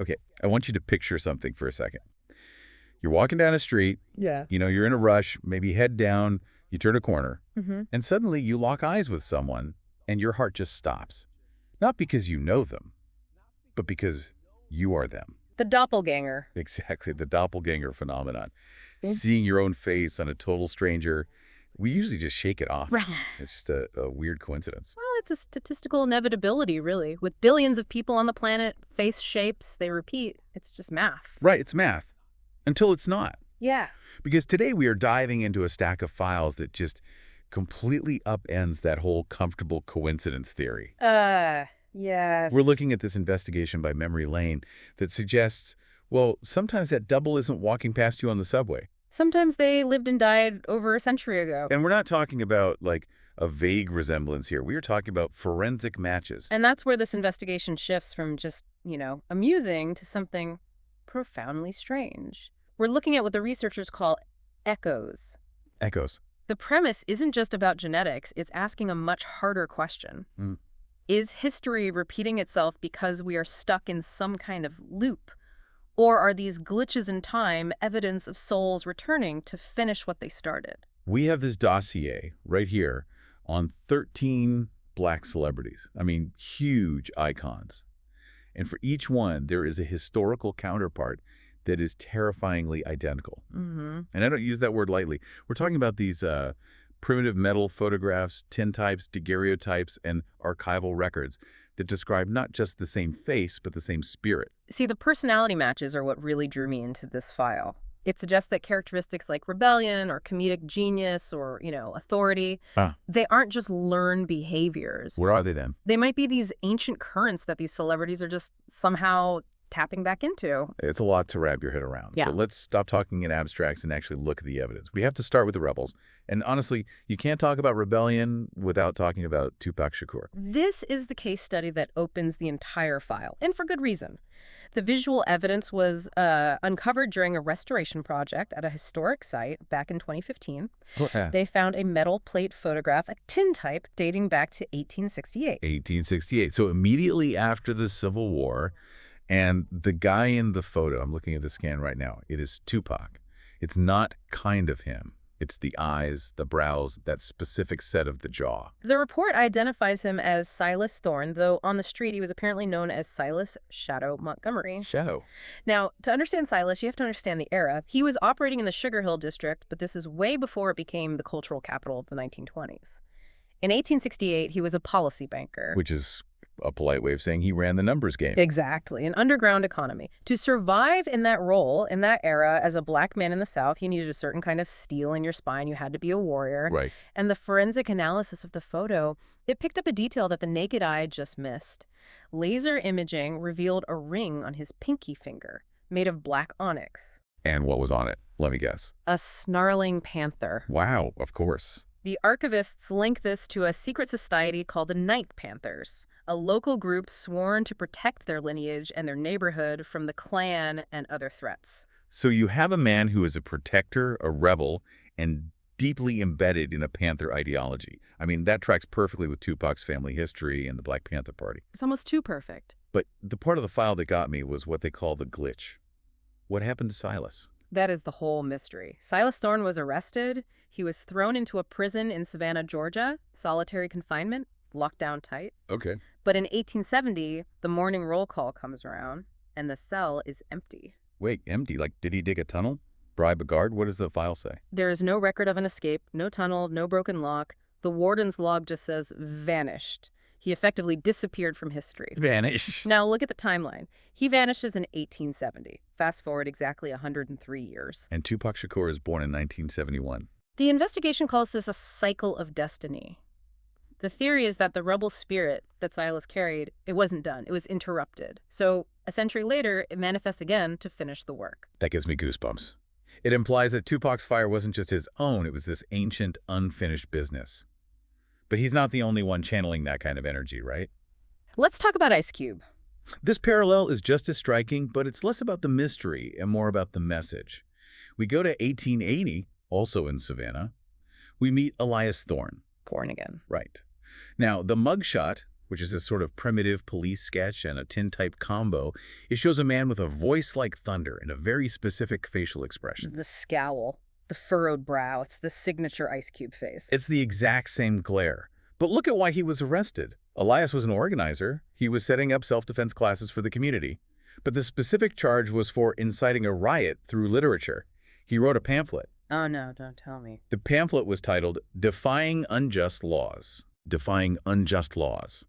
Okay, I want you to picture something for a second. You're walking down a street, Yeah. you're in a rush, maybe head down, you turn a corner, Mm-hmm. and suddenly you lock eyes with someone, and your heart just stops. Not because you know them, but because you are them. The doppelganger. Exactly, the doppelganger phenomenon. Mm. Seeing your own face on a total stranger, we usually just shake it off. Right. It's just a weird coincidence. Well, it's a statistical inevitability, really. With billions of people on the planet, face shapes, they repeat. It's just math. Right, it's math. Until it's not. Yeah. Because today we are diving into a stack of files that just completely upends that whole comfortable coincidence theory. Yes. We're looking at this investigation by Memory Lane that suggests, well, sometimes that double isn't walking past you on the subway. Sometimes they lived and died over a century ago. And we're not talking about, like, a vague resemblance here. We are talking about forensic matches. And that's where this investigation shifts from just, amusing to something profoundly strange. We're looking at what the researchers call echoes. Echoes. The premise isn't just about genetics, it's asking a much harder question. Mm. Is history repeating itself because we are stuck in some kind of loop? Or are these glitches in time evidence of souls returning to finish what they started? We have this dossier right here on 13 black celebrities. I mean, huge icons. And for each one, there is a historical counterpart that is terrifyingly identical. Mm-hmm. And I don't use that word lightly. We're talking about these primitive metal photographs, tintypes, daguerreotypes, and archival records that describe not just the same face, but the same spirit. See, the personality matches are what really drew me into this file. It suggests that characteristics like rebellion or comedic genius or, authority, they aren't just learned behaviors. What are they then? They might be these ancient currents that these celebrities are just somehow tapping back into. It's a lot to wrap your head around. Yeah. So let's stop talking in abstracts and actually look at the evidence. We have to start with the rebels. And honestly, you can't talk about rebellion without talking about Tupac Shakur. This is the case study that opens the entire file, and for good reason. The visual evidence was uncovered during a restoration project at a historic site back in 2015. They found a metal plate photograph, a tintype, dating back to 1868. 1868. So immediately after the Civil War, and the guy in the photo, I'm looking at the scan right now, it is Tupac. It's not kind of him. It's the eyes, the brows, that specific set of the jaw. The report identifies him as Silas Thorne, though on the street he was apparently known as Silas Shadow Montgomery. Shadow. Now, to understand Silas, you have to understand the era. He was operating in the Sugar Hill district, but this is way before it became the cultural capital of the 1920s. In 1868, he was a policy banker. Which is a polite way of saying he ran the numbers game. Exactly, an underground economy. To survive in that role, in that era, as a black man in the South, you needed a certain kind of steel in your spine. You had to be a warrior. Right. And the forensic analysis of the photo, it picked up a detail that the naked eye just missed. Laser imaging revealed a ring on his pinky finger, made of black onyx. And what was on it? Let me guess. A snarling panther. Wow, of course. The archivists link this to a secret society called the Night Panthers, a local group sworn to protect their lineage and their neighborhood from the Klan and other threats. So you have a man who is a protector, a rebel, and deeply embedded in a Panther ideology. I mean, that tracks perfectly with Tupac's family history and the Black Panther Party. It's almost too perfect. But the part of the file that got me was what they call the glitch. What happened to Silas? That is the whole mystery. Silas Thorne was arrested. He was thrown into a prison in Savannah, Georgia, solitary confinement, locked down tight. Okay. But in 1870, the morning roll call comes around, and the cell is empty. Wait, empty? Like, did he dig a tunnel? Bribe a guard? What does the file say? There is no record of an escape, no tunnel, no broken lock. The warden's log just says, vanished. He effectively disappeared from history. Vanish. Now look at the timeline. He vanishes in 1870. Fast forward exactly 103 years. And Tupac Shakur is born in 1971. The investigation calls this a cycle of destiny. The theory is that the rebel spirit that Silas carried, it wasn't done. It was interrupted. So a century later, it manifests again to finish the work. That gives me goosebumps. It implies that Tupac's fire wasn't just his own. It was this ancient, unfinished business. But he's not the only one channeling that kind of energy, right? Let's talk about Ice Cube. This parallel is just as striking, but it's less about the mystery and more about the message. We go to 1880, also in Savannah. We meet Elias Thorne. Born again. Right. Now, the mugshot which is a sort of primitive police sketch and a tintype combo, it shows a man with a voice like thunder and a very specific facial expression. The scowl, the furrowed brow, it's the signature Ice Cube face. It's the exact same glare. But look at why he was arrested. Elias was an organizer. He was setting up self-defense classes for the community. But the specific charge was for inciting a riot through literature. He wrote a pamphlet. Oh no, don't tell me. The pamphlet was titled Defying Unjust Laws. Defying Unjust Laws.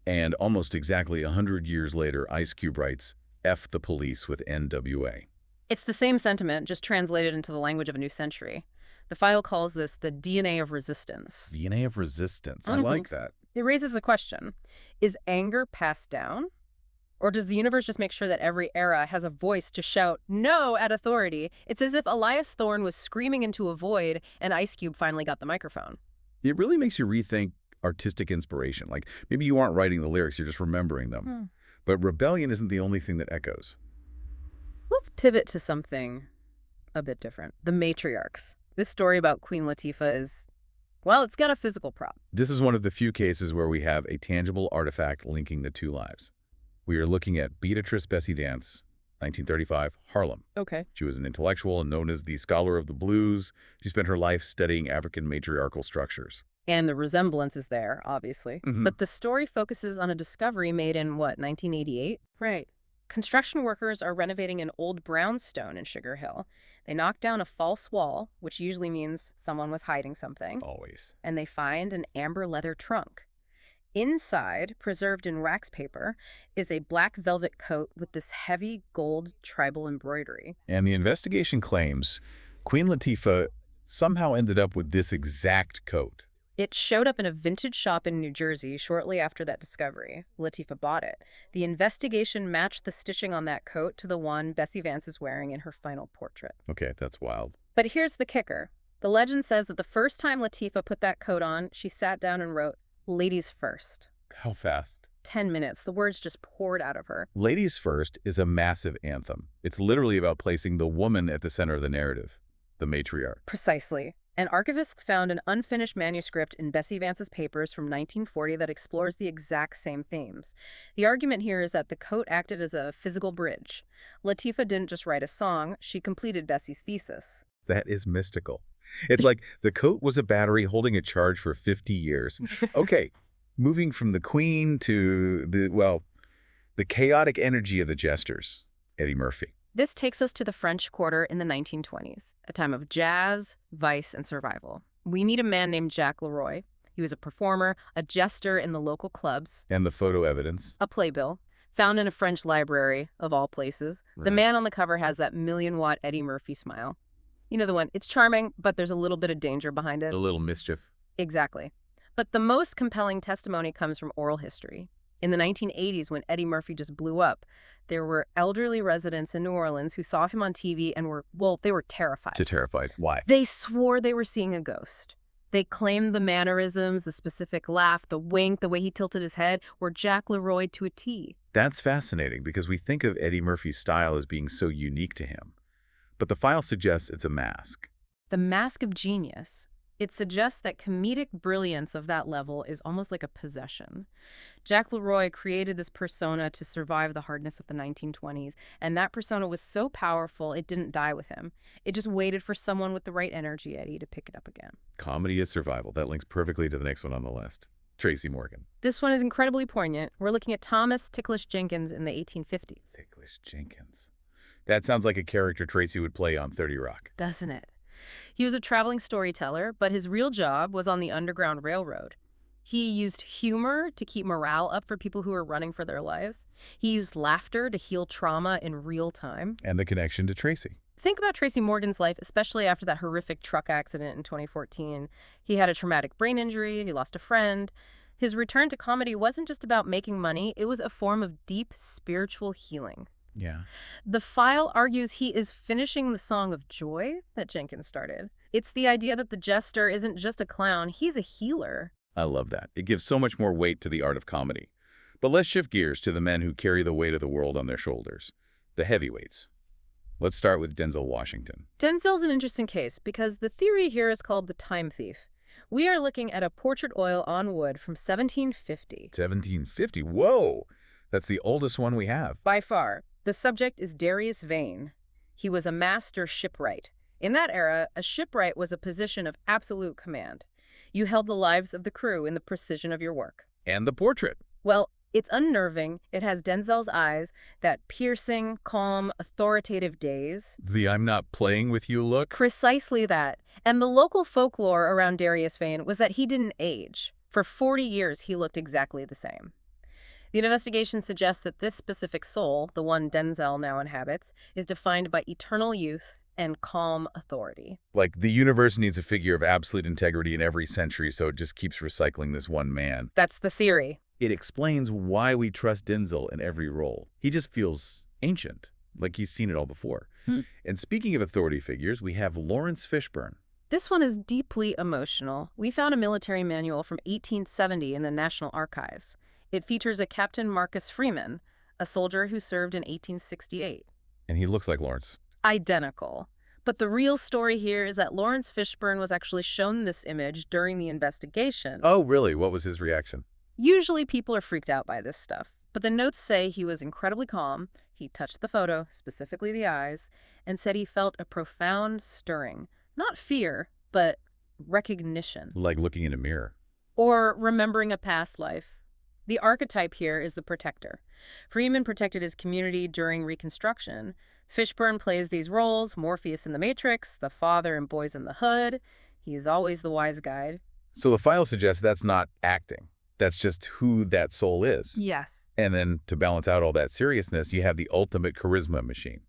And almost exactly 100 years later, Ice Cube writes, F the police with NWA. It's the same sentiment, just translated into the language of a new century. The file calls this the DNA of resistance. DNA of resistance. I like that. It raises a question. Is anger passed down? Or does the universe just make sure that every era has a voice to shout no at authority? It's as if Elias Thorne was screaming into a void and Ice Cube finally got the microphone. It really makes you rethink artistic inspiration. Like, maybe you aren't writing the lyrics, you're just remembering them. But rebellion isn't the only thing that echoes. Let's pivot to something a bit different. The matriarchs. This story about Queen Latifah is, well, it's got a physical prop. This is one of the few cases where we have a tangible artifact linking the two lives. We are looking at Beatrice Bessie Dance, 1935, Harlem. Okay. She was an intellectual and known as the Scholar of the Blues. She spent her life studying African matriarchal structures. And the resemblance is there, obviously. But the story focuses on a discovery made in, what, 1988? Right. Construction workers are renovating an old brownstone in Sugar Hill. They knock down a false wall, which usually means someone was hiding something. Always. And they find an amber leather trunk. Inside, preserved in wax paper, is a black velvet coat with this heavy gold tribal embroidery. And the investigation claims Queen Latifah somehow ended up with this exact coat. It showed up in a vintage shop in New Jersey shortly after that discovery. Latifah bought it. The investigation matched the stitching on that coat to the one Bessie Vance is wearing in her final portrait. Okay, that's wild. But here's the kicker. The legend says that the first time Latifah put that coat on, she sat down and wrote, "Ladies first." How fast? 10 minutes. The words just poured out of her. Ladies First is a massive anthem. It's literally about placing the woman at the center of the narrative, the matriarch. Precisely. And archivists found an unfinished manuscript in Bessie Vance's papers from 1940 that explores the exact same themes. The argument here is that the coat acted as a physical bridge. Latifah didn't just write a song, she completed Bessie's thesis. That is mystical. It's like the coat was a battery holding a charge for 50 years. Okay, moving from the Queen to the chaotic energy of the jesters, Eddie Murphy. This takes us to the French Quarter in the 1920s, a time of jazz, vice, and survival. We meet a man named Jacques Leroy. He was a performer, a jester in the local clubs. And the photo evidence. A playbill, found in a French library, of all places. Right. The man on the cover has that million-watt Eddie Murphy smile. You know the one. It's charming, but there's a little bit of danger behind it. A little mischief. Exactly. But the most compelling testimony comes from oral history. In the 1980s, when Eddie Murphy just blew up, there were elderly residents in New Orleans who saw him on TV and they were terrified. Terrified. Why? They swore they were seeing a ghost. They claimed the mannerisms, the specific laugh, the wink, the way he tilted his head were Jacques Leroy to a T. That's fascinating because we think of Eddie Murphy's style as being so unique to him. But the file suggests it's a mask. The mask of genius. It suggests that comedic brilliance of that level is almost like a possession. Jacques Leroy created this persona to survive the hardness of the 1920s, and that persona was so powerful it didn't die with him. It just waited for someone with the right energy, Eddie, to pick it up again. Comedy is survival. That links perfectly to the next one on the list. Tracy Morgan. This one is incredibly poignant. We're looking at Thomas Ticklish Jenkins in the 1850s. Ticklish Jenkins. That sounds like a character Tracy would play on 30 Rock. Doesn't it? He was a traveling storyteller, but his real job was on the Underground Railroad. He used humor to keep morale up for people who were running for their lives. He used laughter to heal trauma in real time. And the connection to Tracy. Think about Tracy Morgan's life, especially after that horrific truck accident in 2014. He had a traumatic brain injury, he lost a friend. His return to comedy wasn't just about making money, it was a form of deep spiritual healing. Yeah. The file argues he is finishing the song of joy that Jenkins started. It's the idea that the jester isn't just a clown, he's a healer. I love that. It gives so much more weight to the art of comedy. But let's shift gears to the men who carry the weight of the world on their shoulders, the heavyweights. Let's start with Denzel Washington. Denzel's an interesting case because the theory here is called the time thief. We are looking at a portrait oil on wood from 1750. 1750. Whoa! That's the oldest one we have. By far. The subject is Darius Vane. He was a master shipwright. In that era, a shipwright was a position of absolute command. You held the lives of the crew in the precision of your work. And the portrait. Well, it's unnerving. It has Denzel's eyes, that piercing, calm, authoritative gaze. The I'm not playing with you look? Precisely that. And the local folklore around Darius Vane was that he didn't age. For 40 years, he looked exactly the same. The investigation suggests that this specific soul, the one Denzel now inhabits, is defined by eternal youth and calm authority. Like, the universe needs a figure of absolute integrity in every century, so it just keeps recycling this one man. That's the theory. It explains why we trust Denzel in every role. He just feels ancient, like he's seen it all before. And speaking of authority figures, we have Lawrence Fishburne. This one is deeply emotional. We found a military manual from 1870 in the National Archives. It features a Captain Marcus Freeman, a soldier who served in 1868. And he looks like Lawrence. Identical. But the real story here is that Lawrence Fishburne was actually shown this image during the investigation. Oh, really? What was his reaction? Usually people are freaked out by this stuff, but the notes say he was incredibly calm, he touched the photo, specifically the eyes, and said he felt a profound stirring. Not fear, but recognition. Like looking in a mirror. Or remembering a past life. The archetype here is the protector. Freeman protected his community during Reconstruction. Fishburne plays these roles, Morpheus in The Matrix, the father in Boys in the Hood. He's always the wise guide. So the file suggests that's not acting. That's just who that soul is. Yes. And then to balance out all that seriousness, you have the ultimate charisma machine,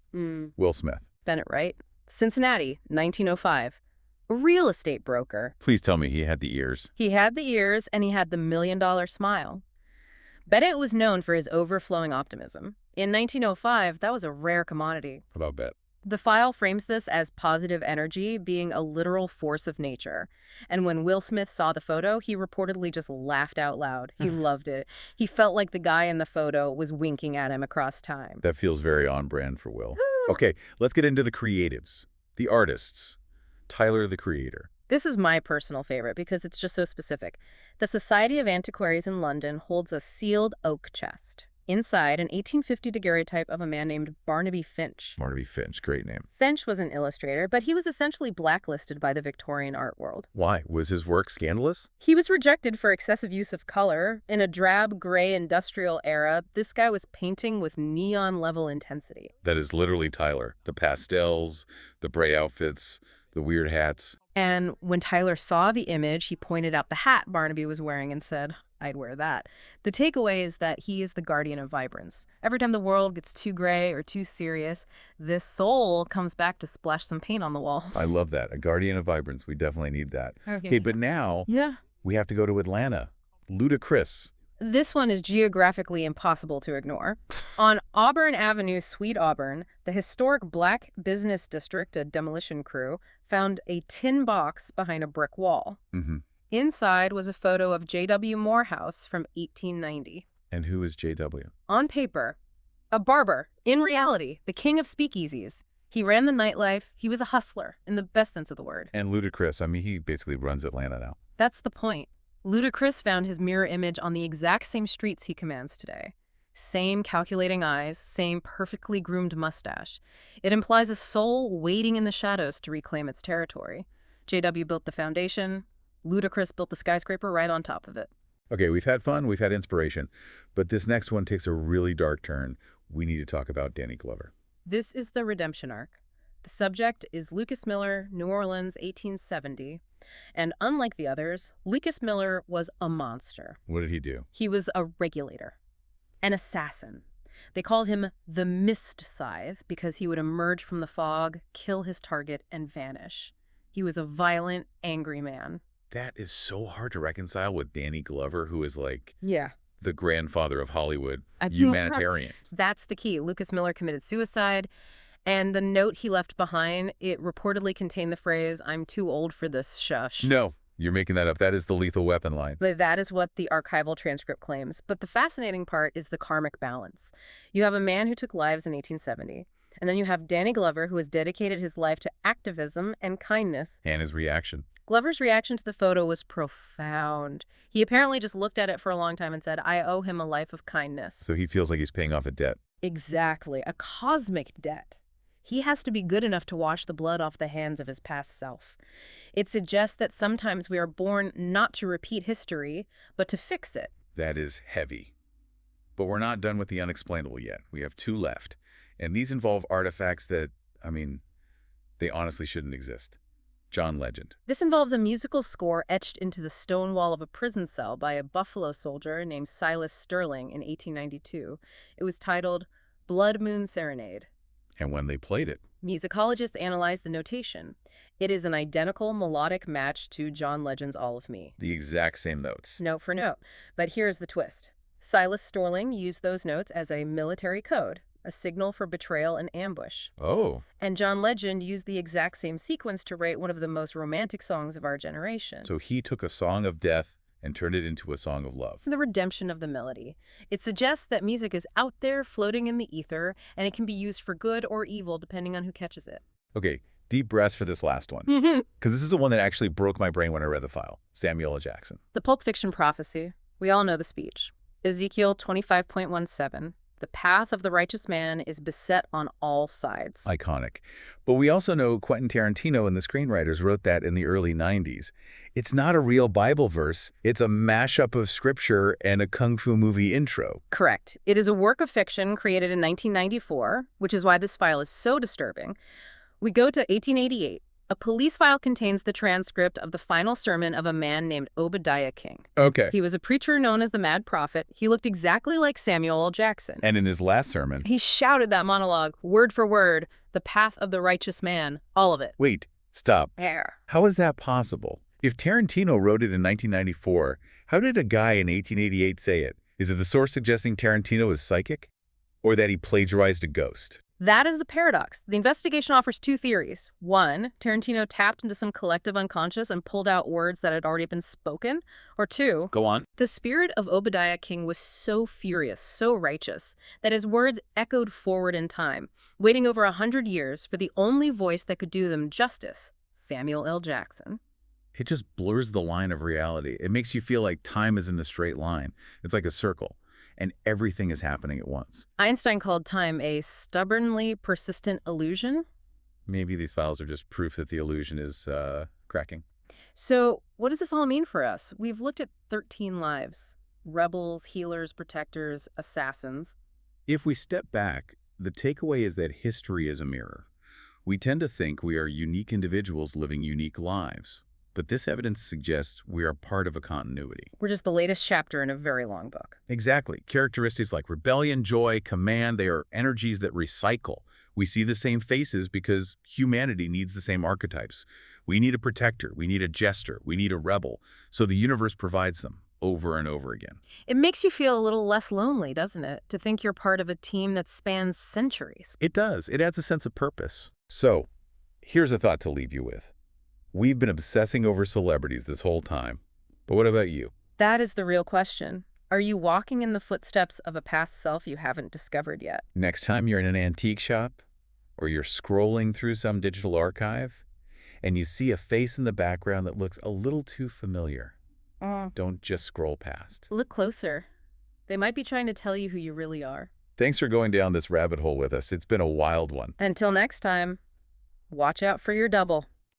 Will Smith. Bennett Wright. Cincinnati, 1905. A real estate broker. Please tell me he had the ears. He had the ears, and he had the million-dollar smile. Bennett was known for his overflowing optimism. In 1905, that was a rare commodity. I'll bet. The file frames this as positive energy being a literal force of nature. And when Will Smith saw the photo, he reportedly just laughed out loud. He loved it. He felt like the guy in the photo was winking at him across time. That feels very on brand for Will. Okay, let's get into the creatives, the artists. Tyler, the Creator. This is my personal favorite because it's just so specific. The Society of Antiquaries in London holds a sealed oak chest. Inside, an 1850 daguerreotype of a man named Barnaby Finch. Barnaby Finch, great name. Finch was an illustrator, but he was essentially blacklisted by the Victorian art world. Why? Was his work scandalous? He was rejected for excessive use of color. In a drab, gray industrial era, this guy was painting with neon-level intensity. That is literally Tyler. The pastels, the bray outfits, the weird hats. And when Tyler saw the image, he pointed out the hat Barnaby was wearing and said, I'd wear that. The takeaway is that he is the guardian of vibrance. Every time the world gets too gray or too serious, this soul comes back to splash some paint on the walls. I love that. A guardian of vibrance. We definitely need that. Okay, but now yeah, we have to go to Atlanta. Ludacris. This one is geographically impossible to ignore. On Auburn Avenue, Sweet Auburn, the historic Black Business District, a demolition crew, found a tin box behind a brick wall. Inside was a photo of J.W. Morehouse from 1890. And who is J.W.? On paper, a barber. In reality, the king of speakeasies. He ran the nightlife. He was a hustler, in the best sense of the word. And Ludacris, I mean, he basically runs Atlanta now. That's the point. Ludacris found his mirror image on the exact same streets he commands today. Same calculating eyes, same perfectly groomed mustache. It implies a soul waiting in the shadows to reclaim its territory. J.W. built the foundation. Ludacris built the skyscraper right on top of it. Okay, we've had fun, we've had inspiration, but this next one takes a really dark turn. We need to talk about Danny Glover. This is the redemption arc. The subject is Lucas Miller, New Orleans, 1870. And unlike the others, Lucas Miller was a monster. What did he do? He was a regulator, an assassin. They called him the Mist Scythe because he would emerge from the fog, kill his target, and vanish. He was a violent, angry man. That is so hard to reconcile with Danny Glover, who is like the grandfather of Hollywood, humanitarian. That's the key. Lucas Miller committed suicide, and the note he left behind, it reportedly contained the phrase, "I'm too old for this, shush." No, you're making that up. That is the Lethal Weapon line. That is what the archival transcript claims. But the fascinating part is the karmic balance. You have a man who took lives in 1870. And then you have Danny Glover, who has dedicated his life to activism and kindness. And his reaction. Glover's reaction to the photo was profound. He apparently just looked at it for a long time and said, I owe him a life of kindness. So he feels like he's paying off a debt. Exactly. A cosmic debt. He has to be good enough to wash the blood off the hands of his past self. It suggests that sometimes we are born not to repeat history, but to fix it. That is heavy. But we're not done with the unexplainable yet. We have 2 left. And these involve artifacts that, they honestly shouldn't exist. John Legend. This involves a musical score etched into the stone wall of a prison cell by a Buffalo soldier named Silas Sterling in 1892. It was titled Blood Moon Serenade. And when they played it, musicologists analyzed the notation. It is an identical melodic match to John Legend's All of Me. the exact same notes. Note for note. But here's the twist. Silas Sterling used those notes as a military code, a signal for betrayal and ambush. Oh. And John Legend used the exact same sequence to write one of the most romantic songs of our generation. So he took a song of death and turned it into a song of love. The redemption of the melody. It suggests that music is out there floating in the ether, and it can be used for good or evil depending on who catches it. Okay, deep breaths for this last one. Because this is the one that actually broke my brain when I read the file. Samuel L. Jackson. The Pulp Fiction prophecy. We all know the speech. Ezekiel 25.17. The path of the righteous man is beset on all sides. Iconic. But we also know Quentin Tarantino and the screenwriters wrote that in the early 90s. It's not a real Bible verse. It's a mashup of scripture and a kung fu movie intro. Correct. It is a work of fiction created in 1994, which is why this file is so disturbing. We go to 1888. A police file contains the transcript of the final sermon of a man named Obadiah King. Okay. He was a preacher known as the Mad Prophet. He looked exactly like Samuel L. Jackson. And in his last sermon, he shouted that monologue, word for word, the path of the righteous man, all of it. wait, stop. There. How is that possible? If Tarantino wrote it in 1994, how did a guy in 1888 say it? Is it the source suggesting Tarantino is psychic? Or that he plagiarized a ghost? That is the paradox. The investigation offers 2 theories. 1, Tarantino tapped into some collective unconscious and pulled out words that had already been spoken. Or 2, Go on. the spirit of Obadiah King was so furious, so righteous, that his words echoed forward in time, waiting over 100 years for the only voice that could do them justice, Samuel L. Jackson. It just blurs the line of reality. It makes you feel like time isn't a straight line. It's like a circle. And everything is happening at once. Einstein called time a stubbornly persistent illusion. Maybe these files are just proof that the illusion is cracking. So what does this all mean for us? We've looked at 13 lives. Rebels, healers, protectors, assassins. If we step back, the takeaway is that history is a mirror. We tend to think we are unique individuals living unique lives. But this evidence suggests we are part of a continuity. We're just the latest chapter in a very long book. Exactly. Characteristics like rebellion, joy, command, they are energies that recycle. We see the same faces because humanity needs the same archetypes. We need a protector, we need a jester, we need a rebel. So the universe provides them over and over again. It makes you feel a little less lonely, doesn't it? To think you're part of a team that spans centuries. It does. It adds a sense of purpose. So, here's a thought to leave you with. We've been obsessing over celebrities this whole time. But what about you? That is the real question. Are you walking in the footsteps of a past self you haven't discovered yet? Next time you're in an antique shop, or you're scrolling through some digital archive, and you see a face in the background that looks a little too familiar, don't just scroll past. Look closer. They might be trying to tell you who you really are. Thanks for going down this rabbit hole with us. It's been a wild one. Until next time, watch out for your double.